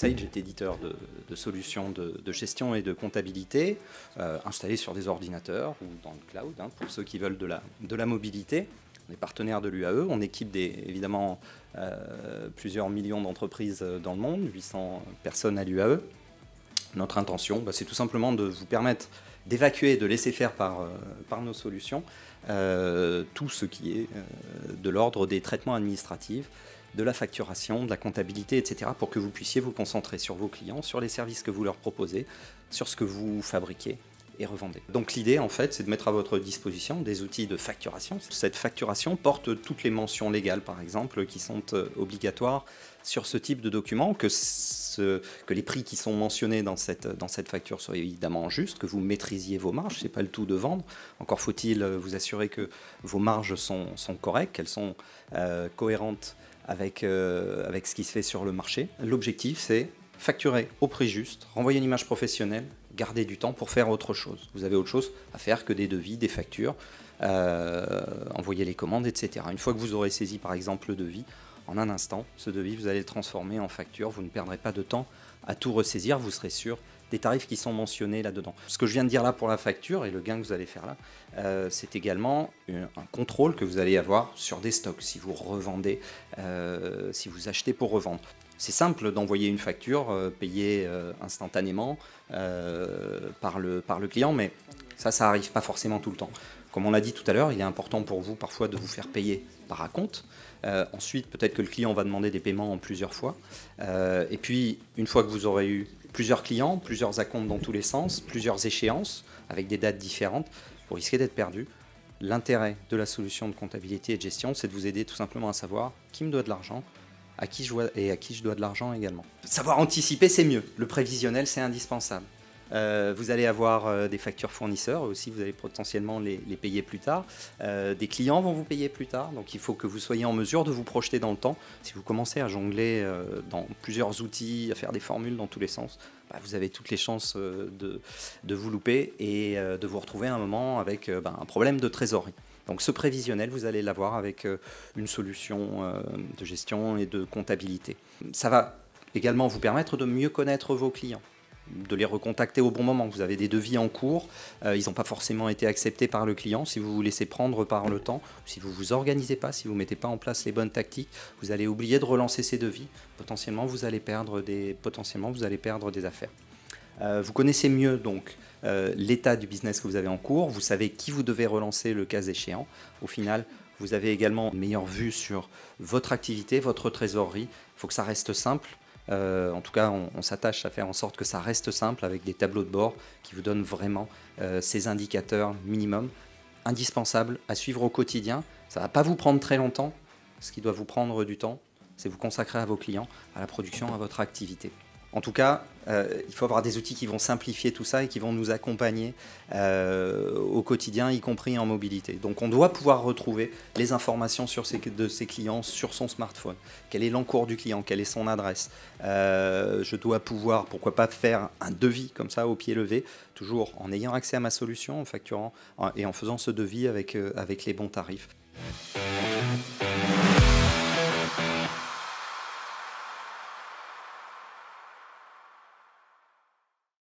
Sage est éditeur de solutions de gestion et de comptabilité installées sur des ordinateurs ou dans le cloud, pour ceux qui veulent de la mobilité. On est partenaire de l'UAE, on équipe évidemment plusieurs millions d'entreprises dans le monde, 800 personnes à l'UAE. Notre intention, c'est tout simplement de vous permettre d'évacuer, de laisser faire par nos solutions tout ce qui est de l'ordre des traitements administratifs, de la facturation, de la comptabilité, etc., pour que vous puissiez vous concentrer sur vos clients, sur les services que vous leur proposez, sur ce que vous fabriquez et revendez. Donc l'idée, en fait, c'est de mettre à votre disposition des outils de facturation. Cette facturation porte toutes les mentions légales, par exemple, qui sont obligatoires sur ce type de document, que les prix qui sont mentionnés dans cette facture soient évidemment justes, que vous maîtrisiez vos marges, ce n'est pas le tout de vendre. Encore faut-il vous assurer que vos marges sont correctes, qu'elles sont cohérentes avec ce qui se fait sur le marché. L'objectif, c'est facturer au prix juste, renvoyer une image professionnelle, garder du temps pour faire autre chose. Vous avez autre chose à faire que des devis, des factures, envoyer les commandes, etc. Une fois que vous aurez saisi par exemple le devis, en un instant, ce devis, vous allez le transformer en facture. Vous ne perdrez pas de temps à tout ressaisir, vous serez sûr des tarifs qui sont mentionnés là-dedans. Ce que je viens de dire là pour la facture et le gain que vous allez faire là, c'est également un contrôle que vous allez avoir sur des stocks, si vous revendez, si vous achetez pour revendre. C'est simple d'envoyer une facture payée instantanément par le client, mais ça n'arrive pas forcément tout le temps. Comme on l'a dit tout à l'heure, il est important pour vous parfois de vous faire payer par acompte. Ensuite, peut-être que le client va demander des paiements en plusieurs fois. Et puis, une fois que vous aurez eu plusieurs clients, plusieurs acomptes dans tous les sens, plusieurs échéances avec des dates différentes, vous risquez d'être perdu. L'intérêt de la solution de comptabilité et de gestion, c'est de vous aider tout simplement à savoir qui me doit de l'argent, à qui je dois de l'argent également. Savoir anticiper, c'est mieux. Le prévisionnel, c'est indispensable. Vous allez avoir des factures fournisseurs, aussi vous allez potentiellement les payer plus tard. Des clients vont vous payer plus tard, donc il faut que vous soyez en mesure de vous projeter dans le temps. Si vous commencez à jongler dans plusieurs outils, à faire des formules dans tous les sens, vous avez toutes les chances de vous louper et de vous retrouver à un moment avec un problème de trésorerie. Donc ce prévisionnel, vous allez l'avoir avec une solution de gestion et de comptabilité. Ça va également vous permettre de mieux connaître vos clients, de les recontacter au bon moment. Vous avez des devis en cours, ils n'ont pas forcément été acceptés par le client. Si vous vous laissez prendre par le temps, si vous ne vous organisez pas, si vous ne mettez pas en place les bonnes tactiques, vous allez oublier de relancer ces devis. Potentiellement, vous allez perdre des affaires. Vous connaissez mieux donc l'état du business que vous avez en cours, vous savez qui vous devez relancer le cas échéant. Au final, vous avez également une meilleure vue sur votre activité, votre trésorerie. Il faut que ça reste simple. En tout cas, on s'attache à faire en sorte que ça reste simple avec des tableaux de bord qui vous donnent vraiment ces indicateurs minimum indispensables à suivre au quotidien. Ça ne va pas vous prendre très longtemps. Ce qui doit vous prendre du temps, c'est vous consacrer à vos clients, à la production, à votre activité. En tout cas, il faut avoir des outils qui vont simplifier tout ça et qui vont nous accompagner au quotidien, y compris en mobilité. Donc on doit pouvoir retrouver les informations de ses clients sur son smartphone. Quel est l'encours du client? Quelle est son adresse? Je dois pouvoir, pourquoi pas, faire un devis comme ça au pied levé, toujours en ayant accès à ma solution, en facturant et en faisant ce devis avec les bons tarifs.